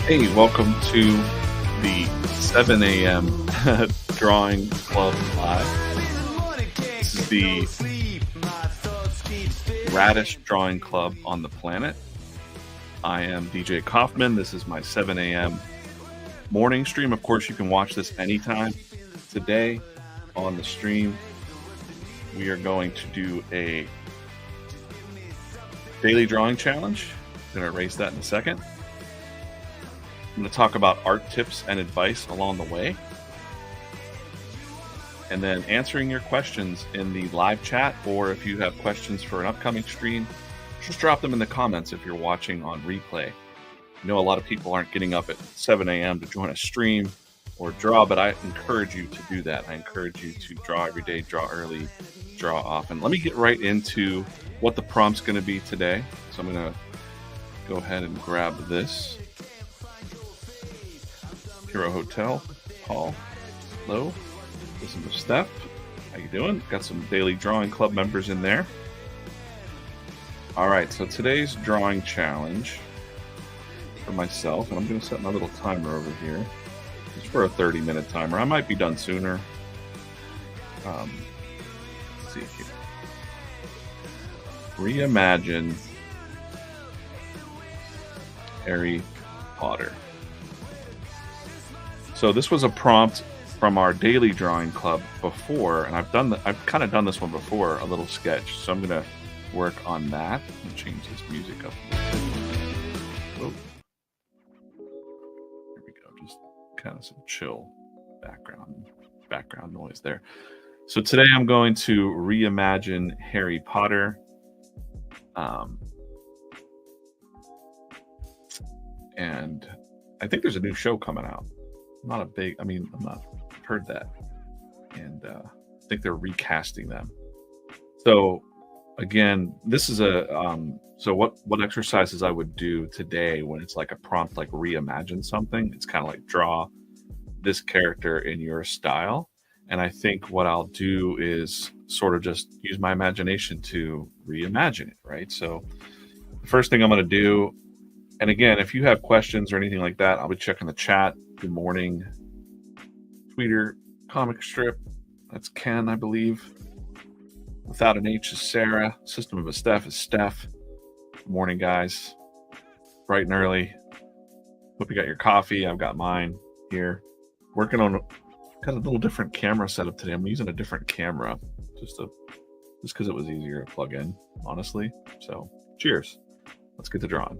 Hey, welcome to the 7 a.m. Drawing Club Live. This is the raddest drawing club on the planet. I am DJ Coffman. This is my 7 a.m. morning stream. Of course, you can watch this anytime. Today on the stream, we are going to do a daily drawing challenge. I'm going to erase that in a second. I'm going to talk about art tips and advice along the way. And then answering your questions in the live chat, or if you have questions for an upcoming stream, just drop them in the comments if you're watching on replay. I know a lot of people aren't getting up at 7 a.m. to join a stream or draw, but I encourage you to do that. I encourage you to draw every day, draw early, draw often. Let me get right into what the prompt's going to be today. So I'm going to go ahead and grab this. Hero Hotel, Paul, hello, this is Steph, how you doing? Got some daily drawing club members in there. All right, so today's drawing challenge for myself, and I'm going to set my little timer over here. It's for a 30-minute timer. I might be done sooner. Let's see here. Reimagine Harry Potter. So this was a prompt from our daily drawing club before, and I've kind of done this one before, a little sketch. So I'm gonna work on that and change this music up. Oh, here we go. Just kind of some chill background noise there. So today I'm going to reimagine Harry Potter. And I think there's a new show coming out. I've not heard that. And I think they're recasting them. So again, this is so what exercises I would do today when it's like a prompt, like reimagine something. It's kind of like draw this character in your style. And I think what I'll do is sort of just use my imagination to reimagine it, right? So the first thing I'm going to do, and again, if you have questions or anything like that, I'll be checking the chat. Good morning. Tweeter, comic strip. That's Ken, I believe. Without an H is Sarah. System of a Steph is Steph. Good morning, guys. Bright and early. Hope you got your coffee. I've got mine here. Working on got a little different camera setup today. I'm using a different camera just because it was easier to plug in, honestly. So cheers. Let's get to drawing.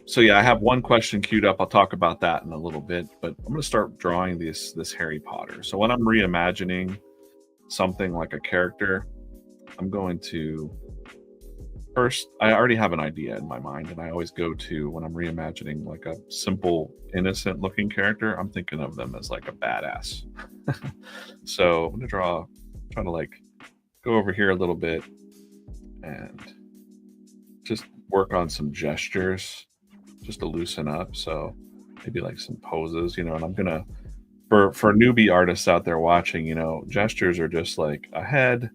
So yeah, I have one question queued up. I'll talk about that in a little bit, but I'm going to start drawing this Harry Potter. So when I'm reimagining something like a character, I'm going to first, I already have an idea in my mind, and I always go to, when I'm reimagining like a simple, innocent looking character, I'm thinking of them as like a badass. So I'm going to try to like go over here a little bit and just work on some gestures just to loosen up. So maybe like some poses, and I'm gonna, for newbie artists out there watching, gestures are just like a head.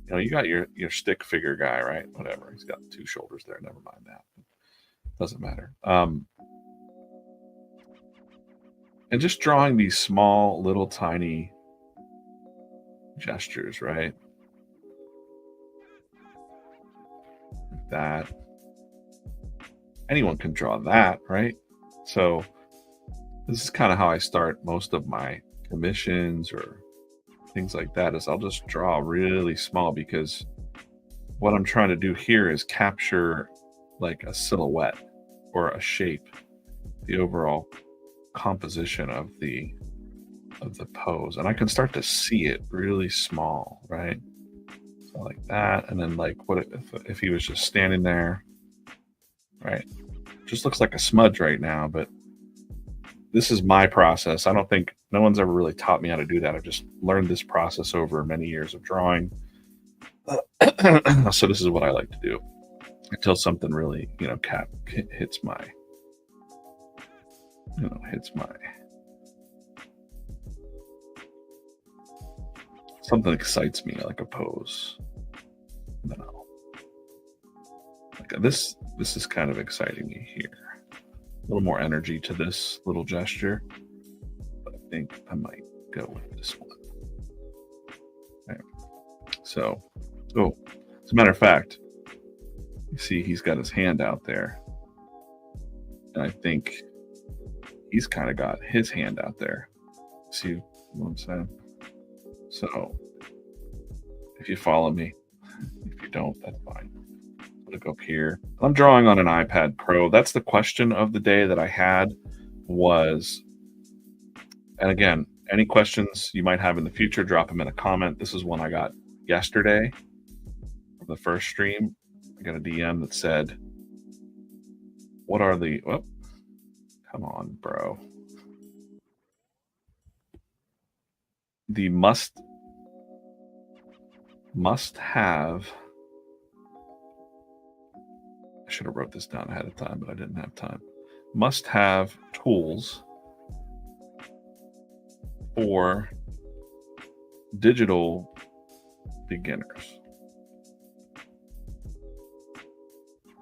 You got your stick figure guy, right? Whatever, he's got two shoulders there, never mind that, doesn't matter. And just drawing these small little tiny gestures, right? Like that. Anyone can draw that, right? So this is kind of how I start most of my commissions or things like that, is I'll just draw really small, because what I'm trying to do here is capture like a silhouette or a shape, the overall composition of the pose, and I can start to see it really small, right? So like that, and then like what if he was just standing there, right? Just looks like a smudge right now, but this is my process. I don't think, no one's ever really taught me how to do that. I've just learned this process over many years of drawing. So this is what I like to do until something really, hits my something excites me, like a pose. And then I'll like this is kind of exciting me here. A little more energy to this little gesture, but I think I might go with this one. Okay. So, oh, as a matter of fact, you see he's got his hand out there, and I think he's kind of got his hand out there. See what I'm saying? So, if you follow me, if you don't, that's fine. Look up here. I'm drawing on an iPad Pro. That's the question of the day that I had was, and again, any questions you might have in the future, drop them in a comment. This is one I got yesterday from the first stream. I got a DM that said, what are the, oh, come on, bro. The must have, I should have wrote this down ahead of time, but I didn't have time. Must have tools for digital beginners.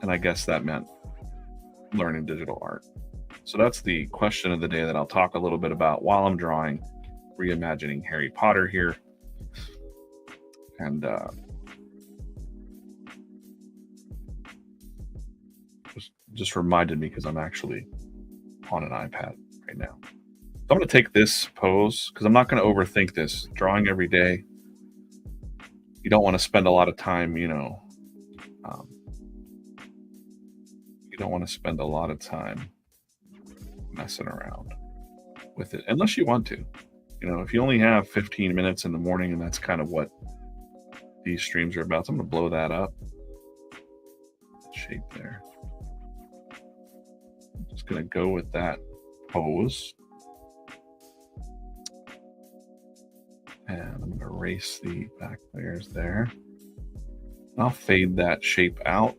And I guess that meant learning digital art. So that's the question of the day that I'll talk a little bit about while I'm drawing, reimagining Harry Potter here. And just reminded me because I'm actually on an iPad right now. So I'm going to take this pose because I'm not going to overthink this. Drawing every day, you don't want to spend a lot of time, you don't want to spend a lot of time messing around with it unless you want to. If you only have 15 minutes in the morning, and that's kind of what these streams are about. So I'm going to blow that up. Shape there. I'm just going to go with that pose. And I'm going to erase the back layers there. I'll fade that shape out.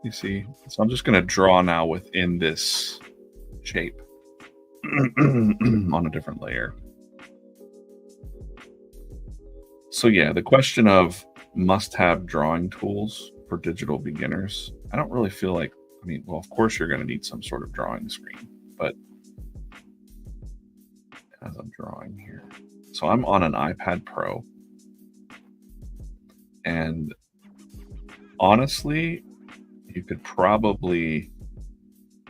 You see? So I'm just going to draw now within this shape on a different layer. So yeah, the question of must-have drawing tools for digital beginners, I don't really feel like, well, of course you're going to need some sort of drawing screen, but as I'm drawing here. So I'm on an iPad Pro, and honestly, you could probably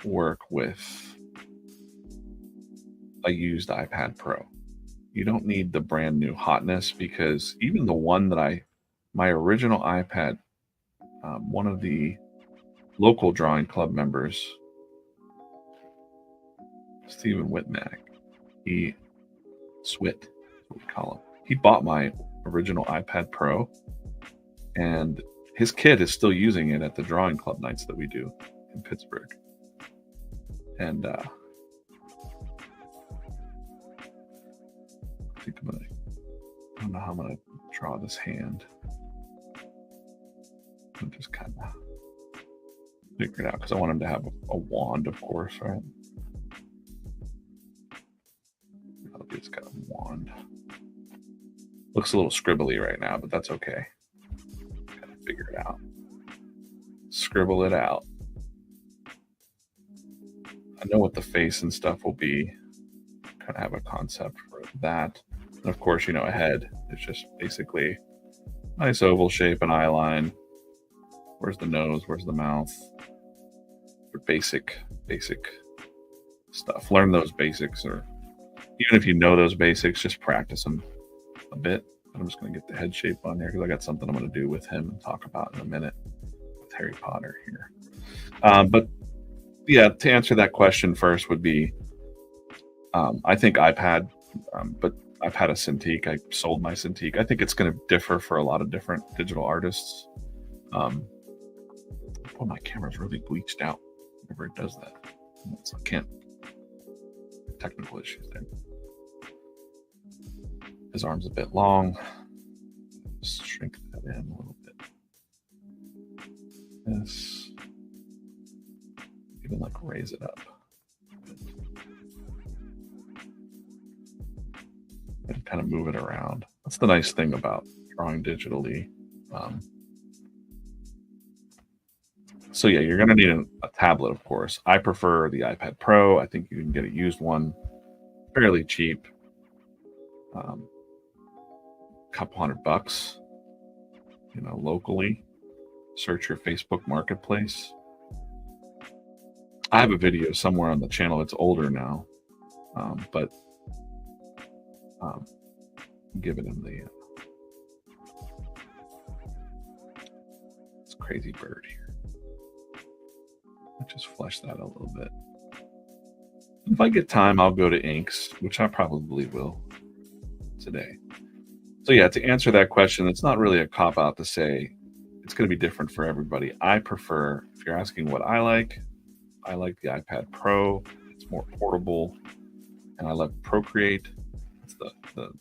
work with a used iPad Pro. You don't need the brand new hotness, because even the one that my original iPad, one of the local drawing club members, Stephen Whitmack, Swit, what we call him. He bought my original iPad Pro, and his kid is still using it at the drawing club nights that we do in Pittsburgh. And I think I don't know how I'm gonna draw this hand. I'm just kind of figure it out because I want him to have a wand, of course, right? It's got a wand. Looks a little scribbly right now, but that's okay. Gotta figure it out. Scribble it out. I know what the face and stuff will be. Kind of have a concept for that. And of course, a head. It's just basically nice oval shape and eye line. Where's the nose? Where's the mouth? Basic stuff. Learn those basics, or even if you know those basics, just practice them a bit. I'm just going to get the head shape on there because I got something I'm going to do with him and talk about in a minute with Harry Potter here. But yeah, to answer that question first would be, I think iPad, but I've had a Cintiq. I sold my Cintiq. I think it's going to differ for a lot of different digital artists. Well, my camera's really bleached out whenever it does that. So I can't. Technical issues there. His arm's a bit long. Just shrink that in a little bit. Yes. Even raise it up. And kind of move it around. That's the nice thing about drawing digitally. So yeah, you're gonna need a tablet, of course. I prefer the iPad Pro. I think you can get a used one fairly cheap, couple $100, locally. Search your Facebook Marketplace. I have a video somewhere on the channel. It's older now, but give it in the this crazy bird here. Let's just flesh that a little bit. If I get time, I'll go to inks, which I probably will today. So yeah, to answer that question, it's not really a cop-out to say it's going to be different for everybody. I prefer, if you're asking what I like the iPad Pro. It's more portable, and I love Procreate. It's the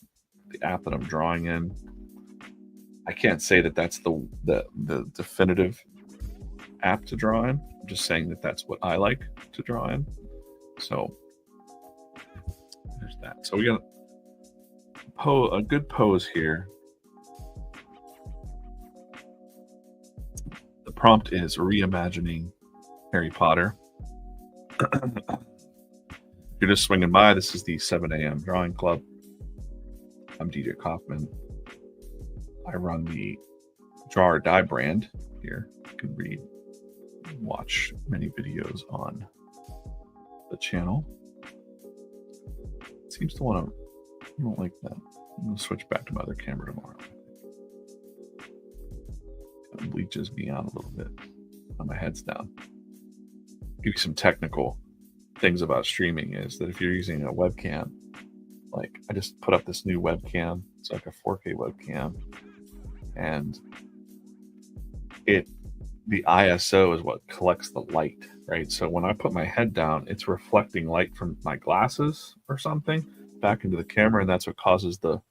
app that I'm drawing in. I can't say that that's the definitive app to draw in. I'm just saying that that's what I like to draw in. So there's that. So we got a good pose here. The prompt is reimagining Harry Potter. If you're just swinging by, this is the 7 a.m. Drawing Club. I'm DJ Coffman. I run the Draw or Die brand here. You can read and watch many videos on the channel. It seems to want to, I don't like that. I'm going to switch back to my other camera tomorrow. Kind of bleaches me out a little bit when my head's down. Give you some technical things about streaming is that if you're using a webcam, like I just put up this new webcam. It's like a 4K webcam, and the ISO is what collects the light, right? So when I put my head down, it's reflecting light from my glasses or something back into the camera, and that's what causes the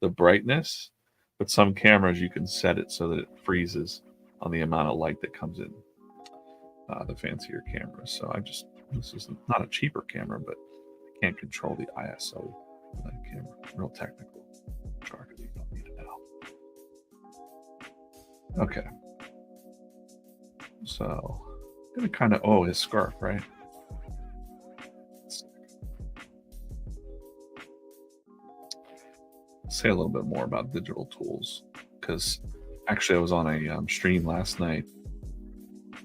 brightness. But some cameras you can set it so that it freezes on the amount of light that comes in. The fancier cameras. So this is not a cheaper camera, but I can't control the ISO of that camera. Real technical jargon you don't need to know. Okay. So I'm gonna kind of his scarf, right? Say a little bit more about digital tools, because actually I was on a stream last night,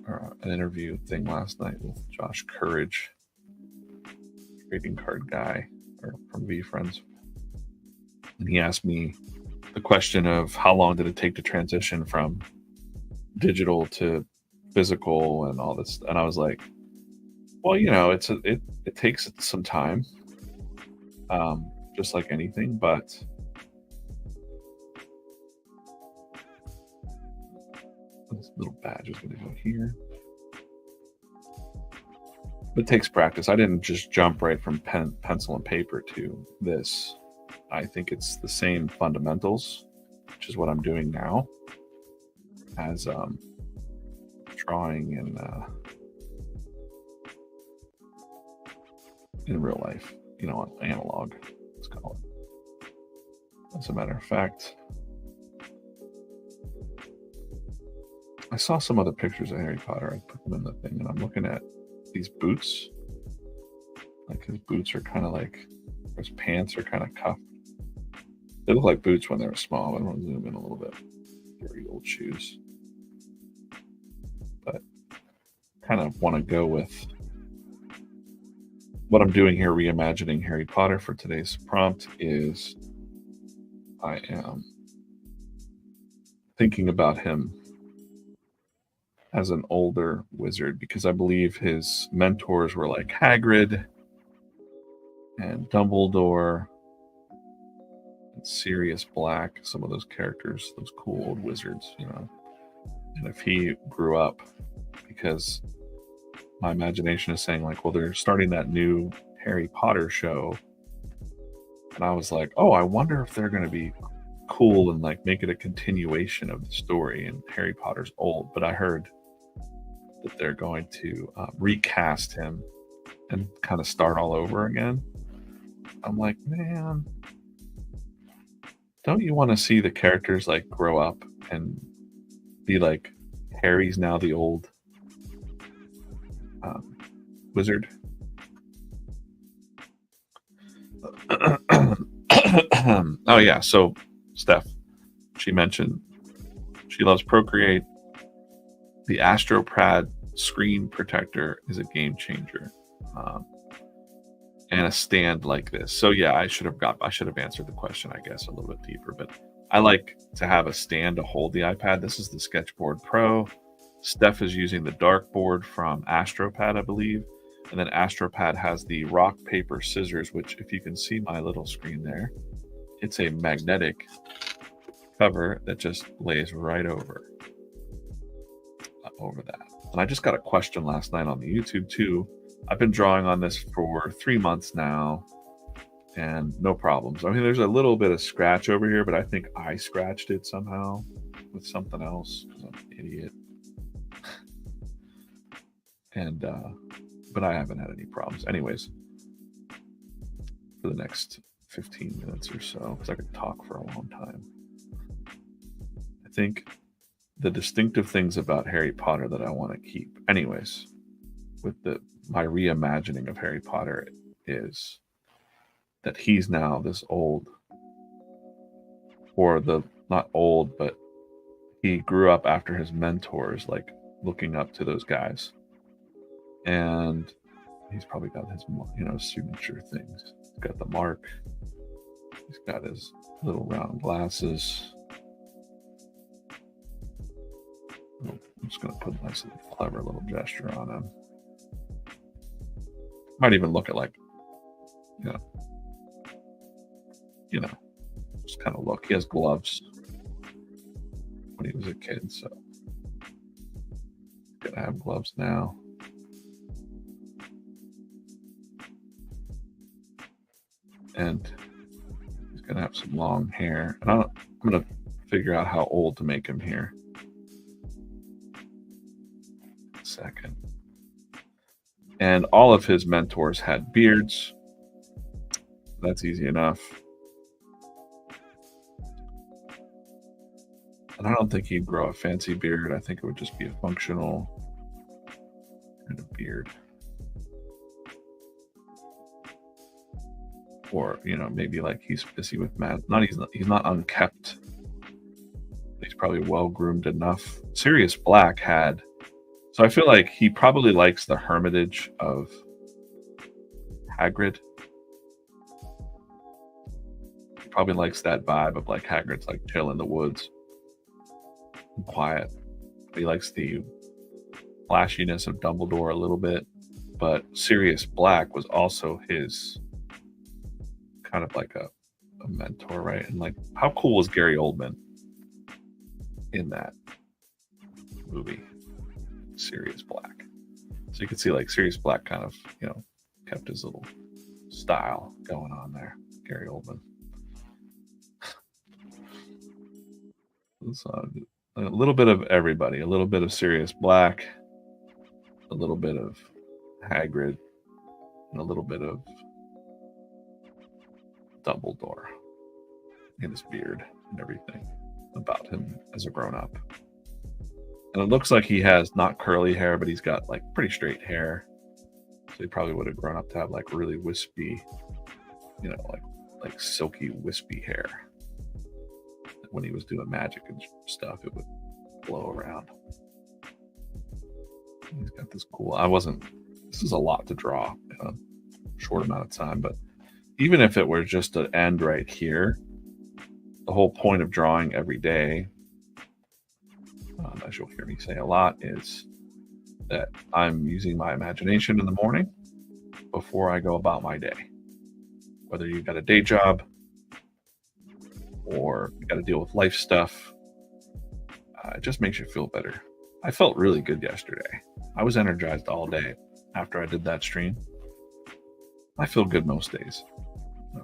or an interview thing last night with Josh Courage, trading card guy, or from VFriends, and he asked me the question of how long did it take to transition from digital to physical and all this, and I was like, well, it takes some time, just like anything, but this little badge is going to go here. It takes practice. I didn't just jump right from pencil and paper to this. I think it's the same fundamentals, which is what I'm doing now, as drawing in real life, analog, let's call it. As a matter of fact, I saw some other pictures of Harry Potter. I put them in the thing, and I'm looking at these boots. Like his boots are kind of like, his pants are kind of cuffed. They look like boots when they were small. I want to zoom in a little bit. Very old shoes. But kind of want to go with what I'm doing here, reimagining Harry Potter for today's prompt is I am thinking about him as an older wizard, because I believe his mentors were like Hagrid and Dumbledore and Sirius Black, some of those characters, those cool old wizards, And if he grew up, because my imagination is saying like, well, they're starting that new Harry Potter show, and I was like, oh, I wonder if they're going to be cool and like make it a continuation of the story, and Harry Potter's old, but I heard that they're going to recast him and kind of start all over again. I'm like, man, don't you want to see the characters like grow up and be like, Harry's now the old wizard. Oh yeah, so Steph, she mentioned she loves Procreate. The AstroPad screen protector is a game changer, and a stand like this. So yeah, I should have answered the question, I guess, a little bit deeper. But I like to have a stand to hold the iPad. This is the Sketchboard Pro. Steph is using the Dartboard from AstroPad, I believe. And then AstroPad has the rock, paper, scissors, which, if you can see my little screen there, it's a magnetic cover that just lays right over that. And I just got a question last night on the YouTube too. I've been drawing on this for 3 months now and no problems. I mean, there's a little bit of scratch over here, but I think I scratched it somehow with something else because I'm an idiot. And but I haven't had any problems. Anyways, for the next 15 minutes or so, because I could talk for a long time, I think the distinctive things about Harry Potter that I want to keep, anyways, with my reimagining of Harry Potter is that he's now this old, or not old, but he grew up after his mentors, like looking up to those guys. And he's probably got his, signature things. He's got the mark. He's got his little round glasses. I'm just going to put a nice little clever little gesture on him. Might even look at just kind of look. He has gloves when he was a kid, so he's gonna have gloves now. And he's gonna have some long hair. And I'm gonna figure out how old to make him here. Second. And all of his mentors had beards. That's easy enough. And I don't think he'd grow a fancy beard. I think it would just be a functional kind of beard. Or, maybe like he's busy with math. He's not unkept. He's probably well groomed enough. Sirius Black had, so I feel like he probably likes the hermitage of Hagrid. He probably likes that vibe of like Hagrid's like chill in the woods and quiet. He likes the flashiness of Dumbledore a little bit, but Sirius Black was also his kind of like a mentor, right? And like, how cool was Gary Oldman in that movie, Sirius Black? So you can see like Sirius Black kind of, kept his little style going on there. Gary Oldman. So a little bit of everybody, a little bit of Sirius Black, a little bit of Hagrid, and a little bit of Dumbledore in his beard and everything about him as a grown-up. And it looks like he has not curly hair, but he's got like pretty straight hair. So he probably would have grown up to have like really wispy, like silky wispy hair. When he was doing magic and stuff, it would blow around. He's got this cool. This is a lot to draw in a short amount of time, but even if it were just to end right here, the whole point of drawing every day, as you'll hear me say a lot, is that I'm using my imagination in the morning before I go about my day. Whether you've got a day job or you got to deal with life stuff, it just makes you feel better. I felt really good yesterday. I was energized all day after I did that stream. I feel good most days,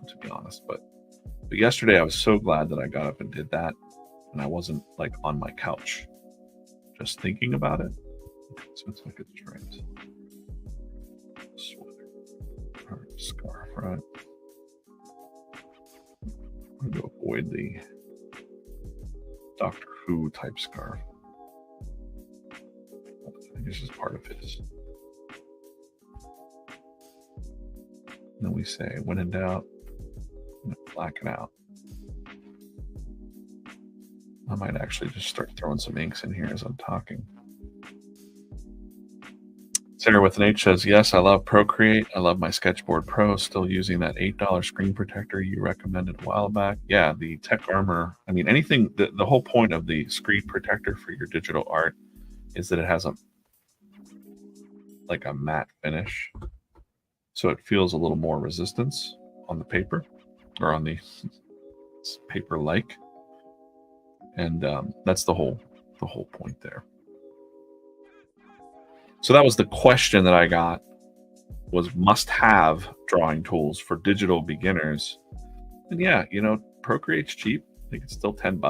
to be honest. But yesterday I was so glad that I got up and did that, and I wasn't like on my couch just thinking about it. So it's like a striped sweater or scarf, right? I'm going to avoid the Doctor Who type scarf. I think this is part of his then we say, when in doubt, black it out. I might actually just start throwing some inks in here as I'm talking. Sarah with an H says, yes, I love Procreate. I love my Sketchboard Pro. Still using that $8 screen protector you recommended a while back. Yeah, the Tech Armor. I mean, anything, the whole point of the screen protector for your digital art is that it has a matte finish. So it feels a little more resistance on the paper, or on the paper-like. And that's the whole point there. So that was the question that I got, was must-have drawing tools for digital beginners. And yeah, Procreate's cheap. I think it's still $10.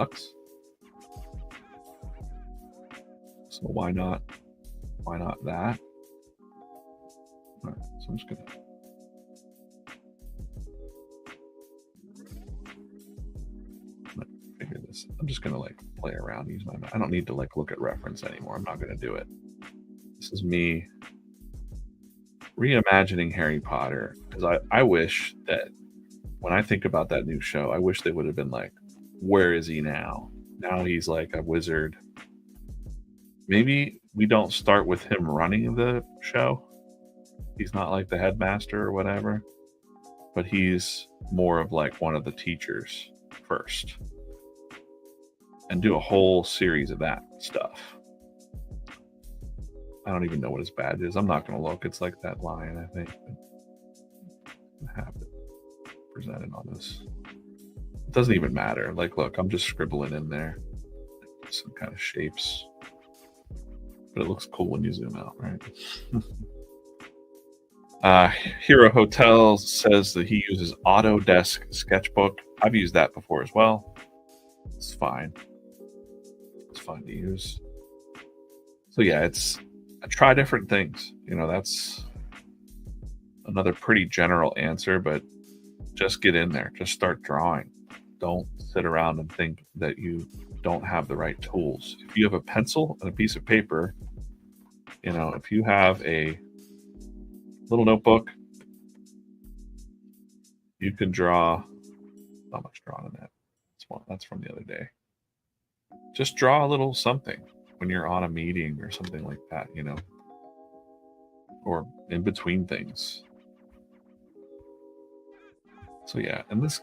So why not that? All right, so I'm just gonna figure this. I'm just gonna play around, use my. I don't need to look at reference anymore. I'm not gonna do it. This is me reimagining Harry Potter, because I wish that when I think about that new show, I wish they would have been where is he now? Now he's like a wizard. Maybe we don't start with him running the show. He's not like the headmaster or whatever, but he's more of one of the teachers first, and do a whole series of that stuff. I don't even know what his badge is. I'm not going to look. It's like that lion, I think. I have it presented on this. It doesn't even matter. Look, I'm just scribbling in there some kind of shapes. But it looks cool when you zoom out, right? Hero Hotel says that he uses Autodesk Sketchbook. I've used that before as well. It's fine. It's fine to use. So yeah, I try different things. That's another pretty general answer, but just get in there. Just start drawing. Don't sit around and think that you don't have the right tools. If you have a pencil and a piece of paper, if you have a little notebook, you can draw. Not much drawing in that. That's from the other day. Just draw a little something when you're on a meeting or something like that, or in between things. So yeah, and this,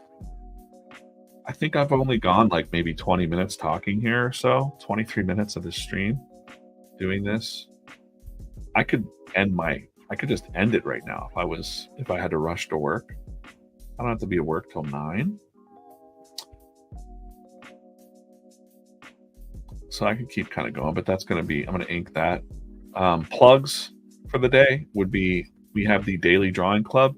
I think I've only gone maybe 20 minutes talking here or so, 23 minutes of the stream doing this. I could just end it right now if I had to rush to work. I don't have to be at work till 9. So I could keep kind of going, but I'm going to ink that. Plugs for the day would be, we have the Daily Drawing Club.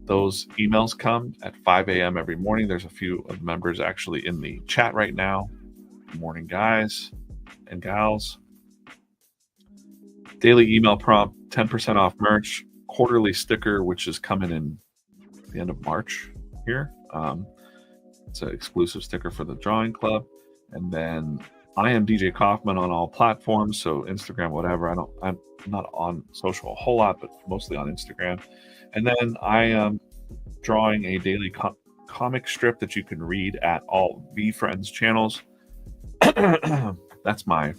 Those emails come at 5 a.m. every morning. There's a few of the members actually in the chat right now. Good morning, guys and gals. Daily email prompt, 10% off merch, quarterly sticker, which is coming in the end of March here. It's an exclusive sticker for the Drawing Club. And then I am DJ Coffman on all platforms, so Instagram, whatever. I'm not on social a whole lot, but mostly on Instagram. And then I am drawing a daily comic strip that you can read at all VFriends channels. That's my,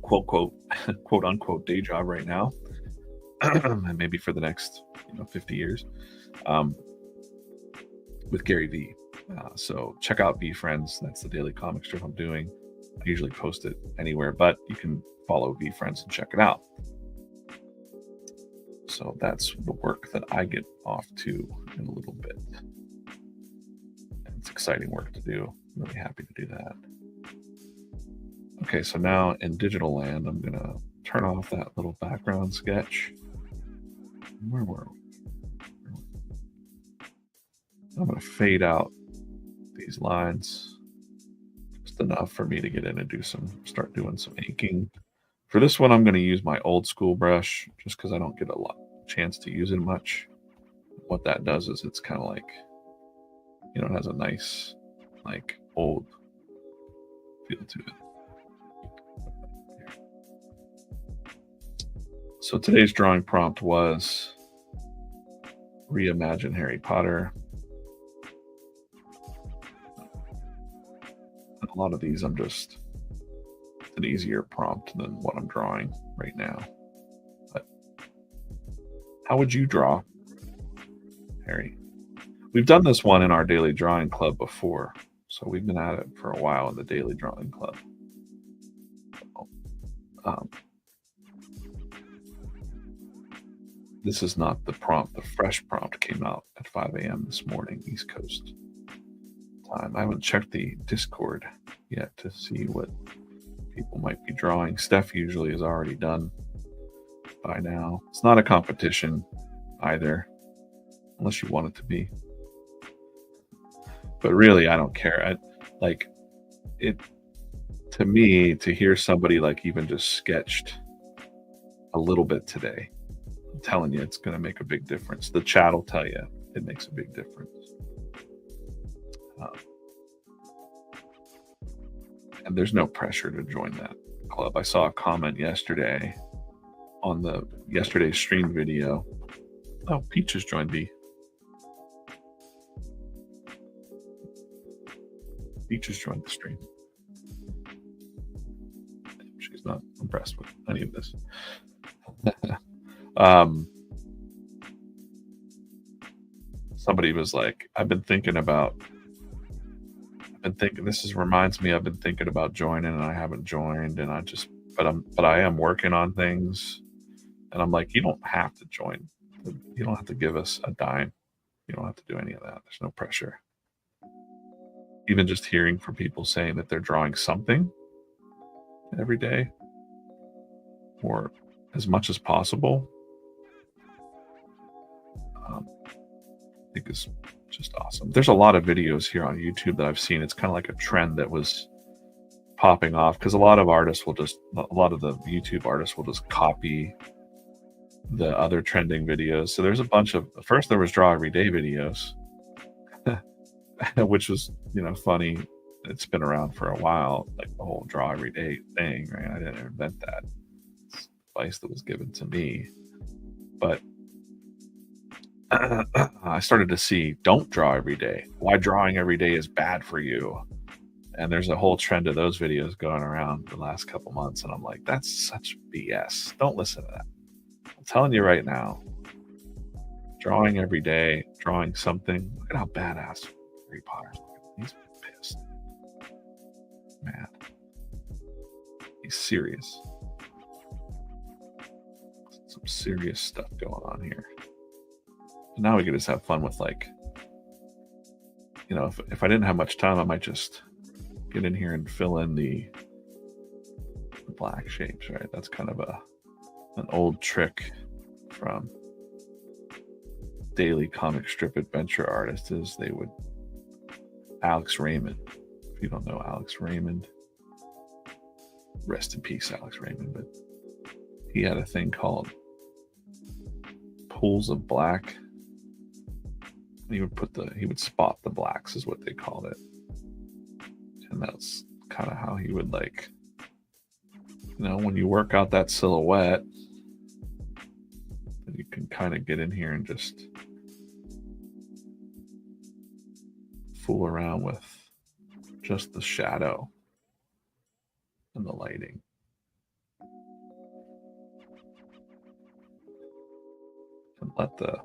quote unquote day job right now, and maybe for the next 50 years, with Gary V. So check out VFriends. That's the daily comic strip I'm doing. I usually post it anywhere, but you can follow VFriends and check it out. So that's the work that I get off to in a little bit. And it's exciting work to do. I'm really happy to do that. Okay, so now in digital land, I'm going to turn off that little background sketch. Where were we? I'm going to fade out these lines just enough for me to get in and start doing some inking. For this one, I'm going to use my old school brush just because I don't get a chance to use it much. What that does is it's kind of it has a nice old feel to it. So today's drawing prompt was reimagine Harry Potter. And a lot of these I'm just an easier prompt than what I'm drawing right now. But how would you draw, Harry? We've done this one in our daily drawing club before, so we've been at it for a while in the daily drawing club. Um, this is not the prompt. The fresh prompt came out at 5 a.m. this morning, East Coast time. I haven't checked the Discord yet to see what people might be drawing. Steph usually is already done by now. It's not a competition either, unless you want it to be. But really, I don't care. To me, to hear somebody like even just sketched a little bit today, I'm telling you, it's going to make a big difference. The chat will tell you it makes a big difference. And there's no pressure to join that club. I saw a comment yesterday on the yesterday's stream video. Oh, Peaches joined me. Peaches joined the stream. She's not impressed with any of this. Somebody was like, I've been thinking, this reminds me, I've been thinking about joining and I haven't joined, and but I am working on things. And I'm like, you don't have to join. You don't have to give us a dime. You don't have to do any of that. There's no pressure. Even just hearing from people saying that they're drawing something every day or as much as possible, I think is just awesome. There's a lot of videos here on YouTube that I've seen. It's kind of like a trend that was popping off because a lot of the YouTube artists will just copy the other trending videos. So there's a bunch of, first there was draw every day videos, which was, funny. It's been around for a while, like the whole draw every day thing, right? I didn't invent that. It's advice that was given to me. But I started to see, don't draw every day. Why drawing every day is bad for you. And there's a whole trend of those videos going around the last couple months. And I'm like, that's such BS. Don't listen to that. I'm telling you right now, drawing every day, drawing something. Look at how badass Harry Potter's looking. He's pissed. Mad. He's serious. Some serious stuff going on here. And now we can just have fun with, like, if I didn't have much time, I might just get in here and fill in the black shapes, right? That's kind of an old trick from daily comic strip adventure artists. Is they would, Alex Raymond, if you don't know Alex Raymond, rest in peace Alex Raymond, but he had a thing called pools of black. He would spot the blacks is what they called it. And that's kind of how he would, like, when you work out that silhouette, you can kind of get in here and just fool around with just the shadow and the lighting. And let the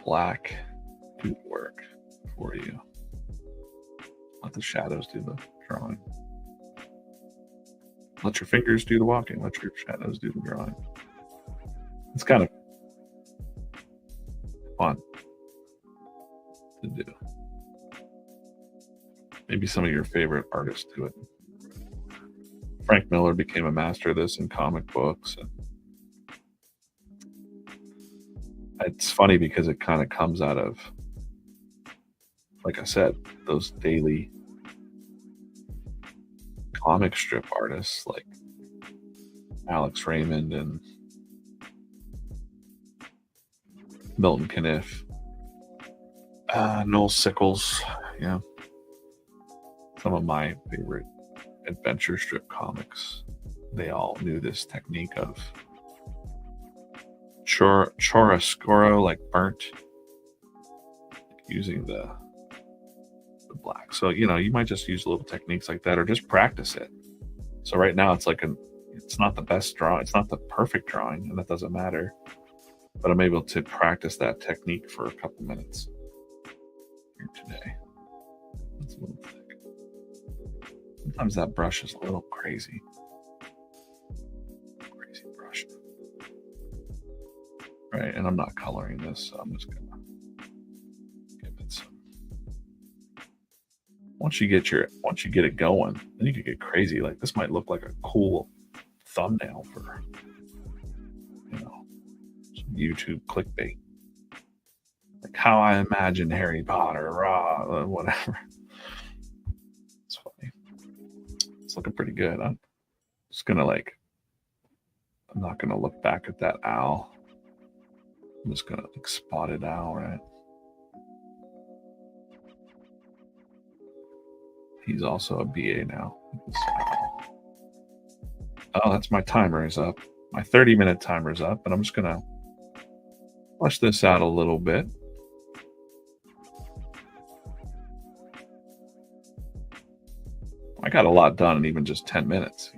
black do the work for you. Let the shadows do the drawing. Let your fingers do the walking. Let your shadows do the drawing. It's kind of fun to do. Maybe some of your favorite artists do it. Frank Miller became a master of this in comic books. And it's funny because it kind of comes out of, like I said, those daily comic strip artists like Alex Raymond and Milton Caniff, Noel Sickles, some of my favorite adventure strip comics they all knew this technique of churrasco, like burnt, using the black. So, you might just use little techniques like that or just practice it. So right now it's not the best drawing. It's not the perfect drawing, and that doesn't matter. But I'm able to practice that technique for a couple minutes here today. That's a little thick. Sometimes that brush is a little crazy. Crazy brush. Right, and I'm not coloring this, so I'm just gonna give it some. Once you get it going, then you can get crazy. Like this might look like a cool thumbnail for some YouTube clickbait. Like how I imagine Harry Potter, whatever. It's funny. It's looking pretty good. I'm not gonna look back at that owl. I'm just gonna spot it owl, right? He's also a BA now. Oh, that's my timer is up. My 30-minute timer is up, and I'm just gonna flesh this out a little bit. I got a lot done in even just 10 minutes,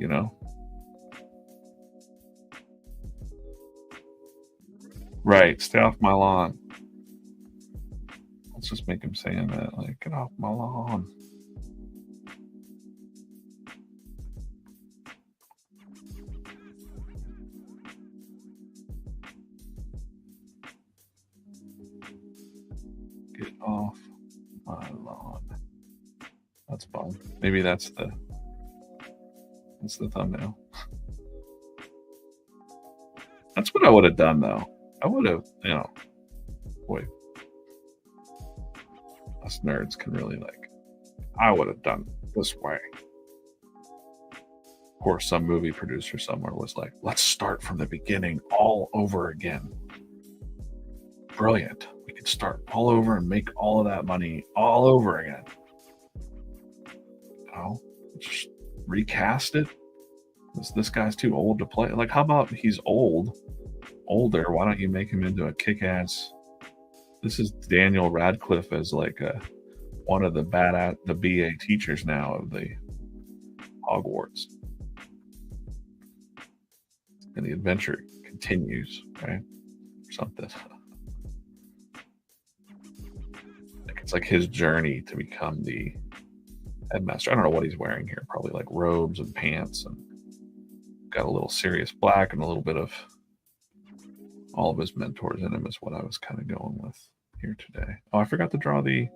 Right, stay off my lawn. Let's just make him saying that, like, get off my lawn. Get off my lawn. That's fun. Maybe that's the thumbnail. That's what I would have done, though. I would have, boy, us nerds can really I would have done it this way. Of course, some movie producer somewhere was like, let's start from the beginning all over again. Brilliant. We could start all over and make all of that money all over again. Just recast it. This guy's too old to play. Like, how about he's older? Why don't you make him into a kick-ass? This is Daniel Radcliffe as one of the BA teachers now of the Hogwarts, and the adventure continues, right? Or something. It's like his journey to become the headmaster. I don't know what he's wearing here. Probably like robes and pants, and got a little Sirius Black and a little bit of all of his mentors in him is what I was kind of going with here today. Oh, I forgot to draw the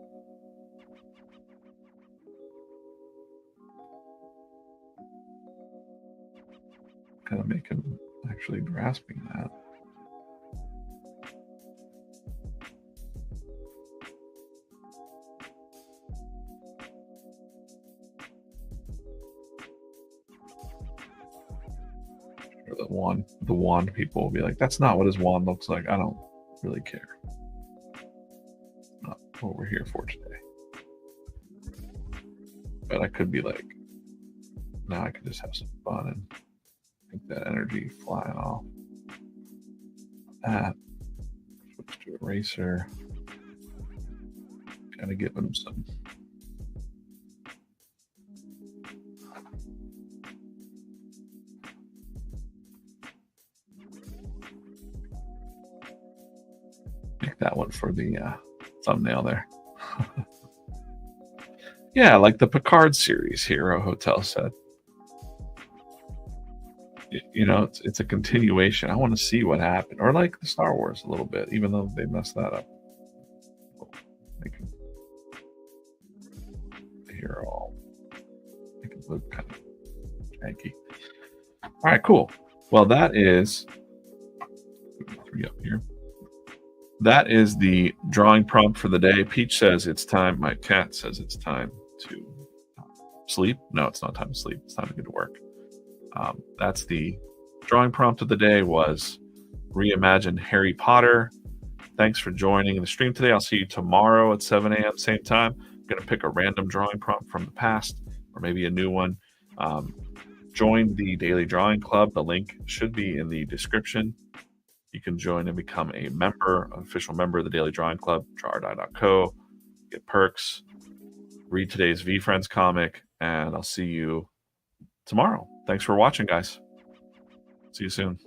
kind of make him actually grasping that. The wand people will be like, that's not what his wand looks like. I don't really care. Not what we're here for today. But I could be like, now I could just have some fun and make that energy flying off. That. Switch to eraser. Kind of give him some. That one for the thumbnail there. Yeah, like the Picard series, Hero Hotel said. It's a continuation. I want to see what happened. Or like the Star Wars a little bit, even though they messed that up. Make it look kind of janky. All right, cool. Well, that is 3 up here. That is the drawing prompt for the day. Peach says it's time. My cat says it's time to sleep. No, it's not time to sleep. It's time to get to work. That's the drawing prompt of the day, was reimagine Harry Potter. Thanks for joining the stream today. I'll see you tomorrow at 7 a.m. same time. I'm going to pick a random drawing prompt from the past, or maybe a new one. join the Daily Drawing Club. The link should be in the description. You can join and become a member, an official member of the Daily Drawing Club, drawordie.co. Get perks, read today's V-Friends comic, and I'll see you tomorrow. Thanks for watching, guys. See you soon.